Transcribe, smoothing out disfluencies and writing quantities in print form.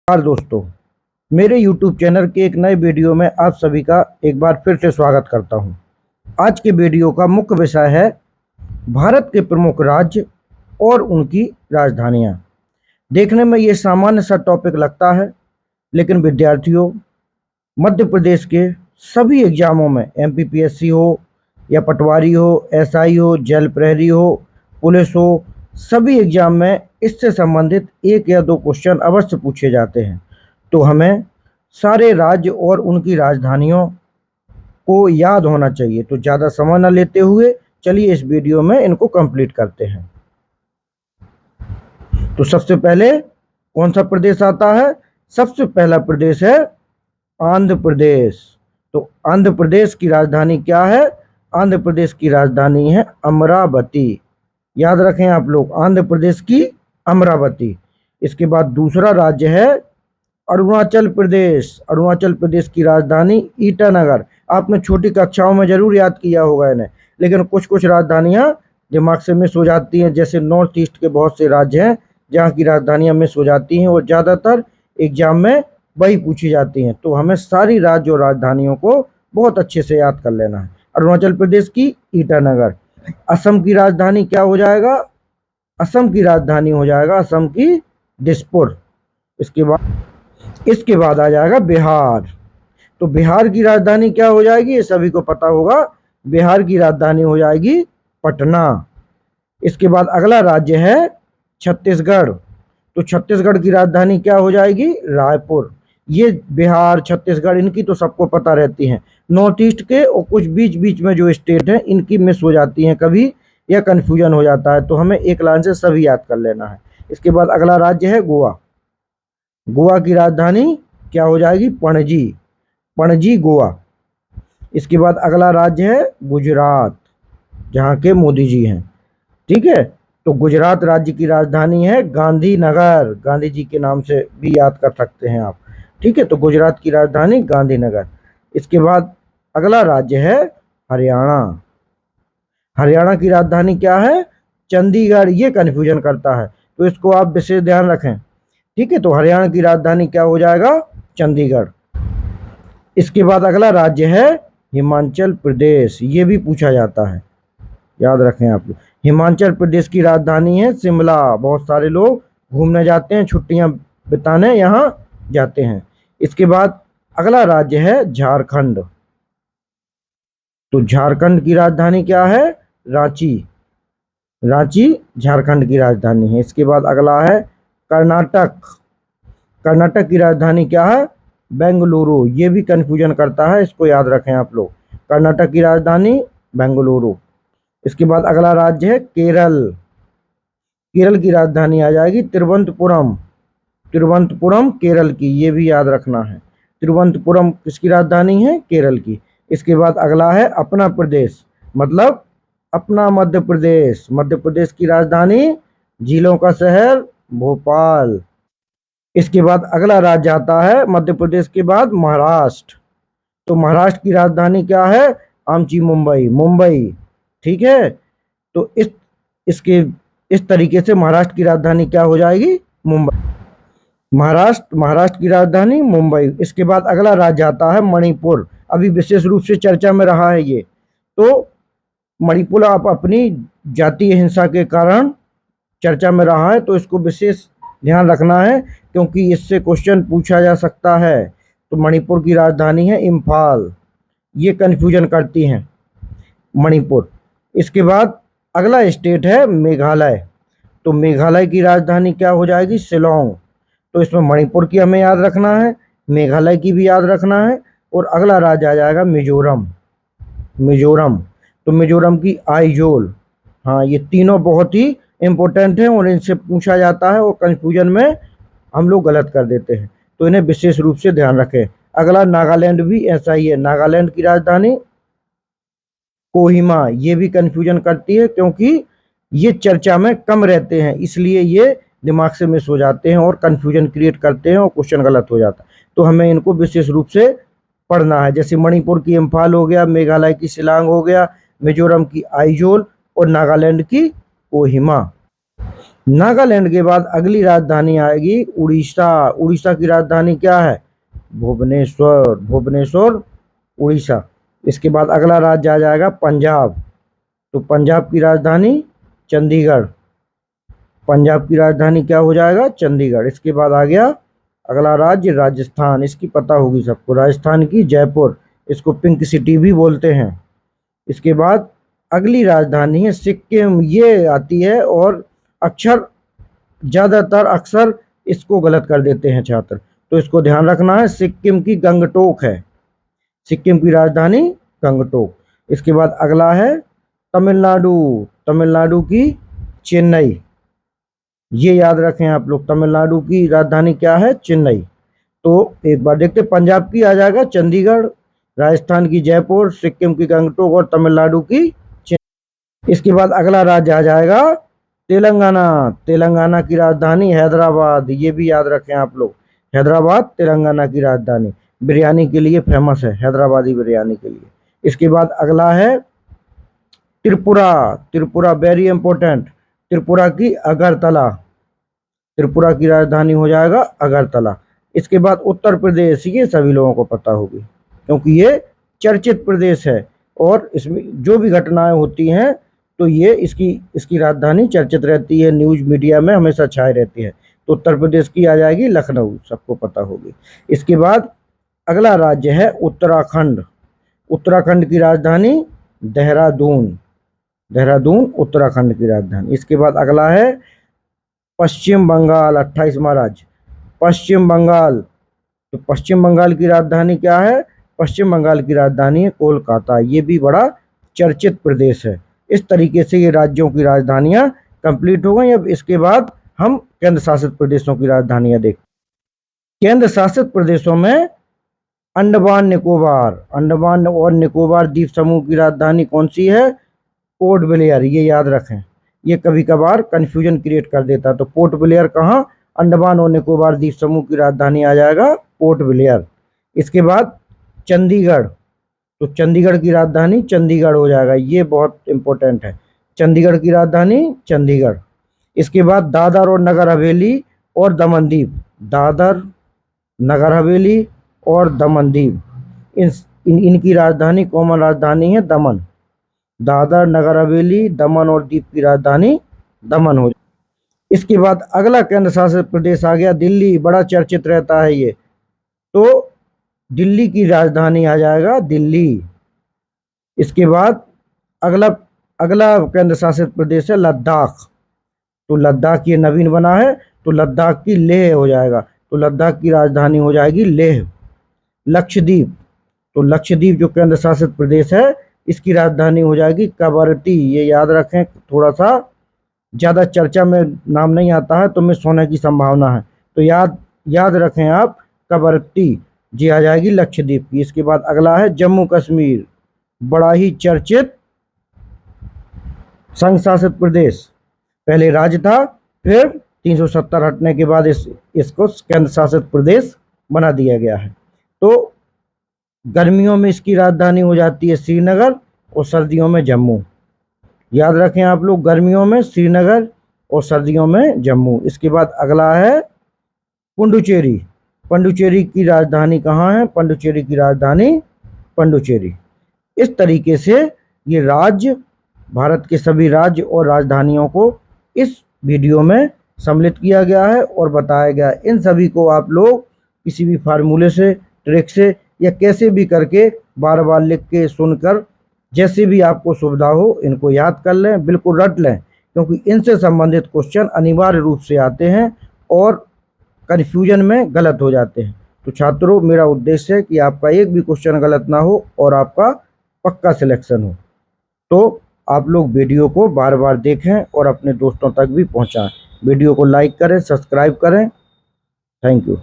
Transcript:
नमस्कार दोस्तों, मेरे YouTube चैनल के एक नए वीडियो में आप सभी का एक बार फिर से स्वागत करता हूं। आज के वीडियो का मुख्य विषय है भारत के प्रमुख राज्य और उनकी राजधानियां। देखने में ये सामान्य सा टॉपिक लगता है, लेकिन विद्यार्थियों, मध्य प्रदेश के सभी एग्जामों में MPPSC हो या पटवारी हो, SI हो, जेल प्रहरी हो, पुलिस हो, सभी एग्जाम में इससे संबंधित एक या दो क्वेश्चन अवश्य पूछे जाते हैं। तो हमें सारे राज्य और उनकी राजधानियों को याद होना चाहिए। तो ज़्यादा समय न लेते हुए चलिए इस वीडियो में इनको कंप्लीट करते हैं। तो सबसे पहले कौन सा प्रदेश आता है? सबसे पहला प्रदेश है आंध्र प्रदेश। तो आंध्र प्रदेश की राजधानी क्या है? आंध्र प्रदेश की राजधानी है अमरावती। याद रखें आप लोग, आंध्र प्रदेश की अमरावती। इसके बाद दूसरा राज्य है अरुणाचल प्रदेश। अरुणाचल प्रदेश की राजधानी ईटानगर। आपने छोटी कक्षाओं में जरूर याद किया होगा इन्हें, लेकिन कुछ कुछ राजधानियां दिमाग से मिस हो जाती हैं। जैसे नॉर्थ ईस्ट के बहुत से राज्य हैं जहां की राजधानियां मिस हो जाती हैं और ज़्यादातर एग्जाम में वही पूछी जाती हैं। तो हमें सारी राज्य और राजधानियों को बहुत अच्छे से याद कर लेना है। अरुणाचल प्रदेश की ईटानगर। असम की राजधानी क्या हो जाएगा? असम की राजधानी हो जाएगा असम की दिसपुर। इसके बाद आ जाएगा बिहार। तो बिहार की राजधानी क्या हो जाएगी? ये सभी को पता होगा, बिहार की राजधानी हो जाएगी पटना। इसके बाद अगला राज्य है छत्तीसगढ़। तो छत्तीसगढ़ की राजधानी क्या हो जाएगी? रायपुर। ये बिहार, छत्तीसगढ़, इनकी तो सबको पता रहती हैं। नॉर्थ ईस्ट के और कुछ बीच बीच में जो स्टेट हैं इनकी मिस हो जाती हैं कभी, या कन्फ्यूजन हो जाता है। तो हमें एक लाइन से सभी याद कर लेना है। इसके बाद अगला राज्य है गोवा। गोवा की राजधानी क्या हो जाएगी? पणजी। पणजी गोवा। इसके बाद अगला राज्य है गुजरात, जहाँ के मोदी जी हैं। ठीक है, तो गुजरात राज्य की राजधानी है गांधीनगर। गांधी जी के नाम से भी याद कर सकते हैं आप। ठीक है, तो गुजरात की राजधानी गांधीनगर। इसके बाद अगला राज्य है हरियाणा। हरियाणा की राजधानी क्या है? चंडीगढ़। ये कन्फ्यूजन करता है, तो इसको आप विशेष ध्यान रखें। ठीक है, तो हरियाणा की राजधानी क्या हो जाएगा? चंडीगढ़। इसके बाद अगला राज्य है हिमाचल प्रदेश। ये भी पूछा जाता है, याद रखें आप लोग। हिमाचल प्रदेश की राजधानी है शिमला। बहुत सारे लोग घूमने जाते हैं, छुट्टियां बिताने यहाँ जाते हैं। इसके बाद अगला राज्य है झारखंड। तो झारखंड की राजधानी क्या है? रांची। रांची झारखंड की राजधानी है। इसके बाद अगला है कर्नाटक। कर्नाटक की राजधानी क्या है? बेंगलुरु। ये भी कन्फ्यूजन करता है, इसको याद रखें आप लोग। कर्नाटक की राजधानी बेंगलुरु। इसके बाद अगला राज्य है केरल। केरल की राजधानी आ जाएगी तिरुवनंतपुरम। तिरुवनंतपुरम केरल की, ये भी याद रखना है। तिरुवनंतपुरम किसकी राजधानी है? केरल की। इसके बाद अगला है अपना प्रदेश, मतलब अपना मध्य प्रदेश। मध्य प्रदेश की राजधानी झीलों का शहर भोपाल। इसके बाद अगला राज्य आता है मध्य प्रदेश के बाद महाराष्ट्र। तो महाराष्ट्र की राजधानी क्या है? आमची मुंबई। मुंबई। ठीक है, तो इस तरीके से महाराष्ट्र की राजधानी क्या हो जाएगी? मुंबई। महाराष्ट्र की राजधानी मुंबई। इसके बाद अगला राज्य आता है मणिपुर। अभी विशेष रूप से चर्चा में रहा है ये। तो मणिपुर आप अपनी जातीय हिंसा के कारण चर्चा में रहा है, तो इसको विशेष ध्यान रखना है क्योंकि इससे क्वेश्चन पूछा जा सकता है। तो मणिपुर की राजधानी है इम्फाल। ये कन्फ्यूजन करती हैं मणिपुर। इसके बाद अगला स्टेट है मेघालय। तो मेघालय की राजधानी क्या हो जाएगी? शिलोंग। तो इसमें मणिपुर की हमें याद रखना है, मेघालय की भी याद रखना है, और अगला राज्य आ जाएगा मिजोरम। मिजोरम। तो मिजोरम की आइजोल। हाँ, ये तीनों बहुत ही इम्पोर्टेंट हैं और इनसे पूछा जाता है और कंफ्यूजन में हम लोग गलत कर देते हैं, तो इन्हें विशेष रूप से ध्यान रखें। अगला नागालैंड भी ऐसा ही है। नागालैंड की राजधानी कोहिमा। ये भी कंफ्यूजन करती है क्योंकि ये चर्चा में कम रहते हैं, इसलिए ये दिमाग से मिस हो जाते हैं और कंफ्यूजन क्रिएट करते हैं और क्वेश्चन गलत हो जाता है। तो हमें इनको विशेष रूप से पढ़ना है। जैसे मणिपुर की इम्फाल हो गया, मेघालय की शिलांग हो गया, मिजोरम की आइजोल और नागालैंड की कोहिमा। नागालैंड के बाद अगली राजधानी आएगी उड़ीसा। उड़ीसा की राजधानी क्या है? भुवनेश्वर। भुवनेश्वर उड़ीसा। इसके बाद अगला राज्य आ जाएगा पंजाब। तो पंजाब की राजधानी चंडीगढ़। पंजाब की राजधानी क्या हो जाएगा? चंडीगढ़। इसके बाद आ गया अगला राज्य राजस्थान। इसकी पता होगी सबको, राजस्थान की जयपुर। इसको पिंक सिटी भी बोलते हैं। इसके बाद अगली राजधानी है सिक्किम। ये आती है और अक्षर ज़्यादातर अक्सर इसको गलत कर देते हैं छात्र, तो इसको ध्यान रखना है। सिक्किम की गंगटोक है। सिक्किम की राजधानी गंगटोक। इसके बाद अगला है तमिलनाडु। तमिलनाडु की चेन्नई। ये याद रखें आप लोग, तमिलनाडु की राजधानी क्या है? चेन्नई। तो एक बार देखते, पंजाब की आ जाएगा चंडीगढ़, राजस्थान की जयपुर, सिक्किम की गंगटोक और तमिलनाडु की चेन्नई। इसके बाद अगला राज्य आ जाएगा तेलंगाना। तेलंगाना की राजधानी हैदराबाद। ये भी याद रखें आप लोग, हैदराबाद तेलंगाना की राजधानी। बिरयानी के लिए फेमस है, हैदराबादी बिरयानी के लिए। इसके बाद अगला है त्रिपुरा। Tripura very important. त्रिपुरा की अगरतला। त्रिपुरा की राजधानी हो जाएगा अगरतला। इसके बाद उत्तर प्रदेश। ये सभी लोगों को पता होगी क्योंकि ये चर्चित प्रदेश है और इसमें जो भी घटनाएं होती हैं तो ये इसकी राजधानी चर्चित रहती है, न्यूज मीडिया में हमेशा छाई रहती है। तो उत्तर प्रदेश की आ जाएगी लखनऊ, सबको पता होगी। इसके बाद अगला राज्य है उत्तराखंड। उत्तराखंड की राजधानी देहरादून। देहरादून उत्तराखंड की राजधानी। इसके बाद अगला है पश्चिम बंगाल, 28वां राज्य पश्चिम बंगाल। तो पश्चिम बंगाल की राजधानी क्या है? पश्चिम बंगाल की राजधानी है कोलकाता। ये भी बड़ा चर्चित प्रदेश है। इस तरीके से ये राज्यों की राजधानियां कंप्लीट हो गई। अब इसके बाद हम केंद्र शासित प्रदेशों की राजधानियां देखते हैं। केंद्र शासित प्रदेशों में अंडमान निकोबार। अंडमान और निकोबार द्वीप समूह की राजधानी कौन सी है? Port Blair. ये याद रखें, ये कभी कभार कंफ्यूजन क्रिएट कर देता है। तो पोर्ट ब्लेयर कहाँ? अंडमान और निकोबार द्वीप समूह की राजधानी आ जाएगा पोर्ट ब्लेयर। इसके बाद चंडीगढ़। तो चंडीगढ़ की राजधानी चंडीगढ़ हो जाएगा। ये बहुत इंपॉर्टेंट है, चंडीगढ़ की राजधानी चंडीगढ़। इसके बाद दादर और नगर हवेली और दमन दीव। दादर, नगर हवेली और दमन दीव, इनकी राजधानी कॉमन राजधानी है दमन। दादर, नगर हवेली, दमन और दीव की राजधानी दमन हो। इसके बाद अगला केंद्र शासित प्रदेश आ गया दिल्ली। बड़ा चर्चित रहता है ये। तो दिल्ली की राजधानी आ जाएगा दिल्ली। इसके बाद अगला अगला केंद्र शासित प्रदेश है लद्दाख। तो लद्दाख ये नवीन बना है, तो लद्दाख की लेह हो जाएगा। तो लद्दाख की राजधानी हो जाएगी लेह। लक्षद्वीप। तो लक्षद्वीप जो केंद्र शासित प्रदेश है इसकी राजधानी हो जाएगी कवरत्ती। ये याद रखें, थोड़ा सा ज़्यादा चर्चा में नाम नहीं आता है तो मिस होने की संभावना है, तो याद रखें आप कवरत्ती जी आ जाएगी लक्षद्वीप की। इसके बाद अगला है जम्मू कश्मीर। बड़ा ही चर्चित संघ शासित प्रदेश। पहले राज्य था, फिर 370 हटने के बाद इसको केंद्र शासित प्रदेश बना दिया गया है। तो गर्मियों में इसकी राजधानी हो जाती है श्रीनगर और सर्दियों में जम्मू। याद रखें आप लोग, गर्मियों में श्रीनगर और सर्दियों में जम्मू। इसके बाद अगला है पुडुचेरी। पुडुचेरी की राजधानी कहाँ है? पुडुचेरी की राजधानी पुडुचेरी। इस तरीके से ये राज्य, भारत के सभी राज्य और राजधानियों को इस वीडियो में सम्मिलित किया गया है और बताया गया है। इन सभी को आप लोग किसी भी फार्मूले से, ट्रिक से या कैसे भी करके बार बार लिख के सुनकर, जैसे भी आपको सुविधा हो, इनको याद कर लें, बिल्कुल रट लें, क्योंकि इनसे संबंधित क्वेश्चन अनिवार्य रूप से आते हैं और कन्फ्यूजन में गलत हो जाते हैं। तो छात्रों, मेरा उद्देश्य है कि आपका एक भी क्वेश्चन गलत ना हो और आपका पक्का सिलेक्शन हो। तो आप लोग वीडियो को बार बार देखें और अपने दोस्तों तक भी पहुंचाएं। वीडियो को लाइक करें, सब्सक्राइब करें। Thank you.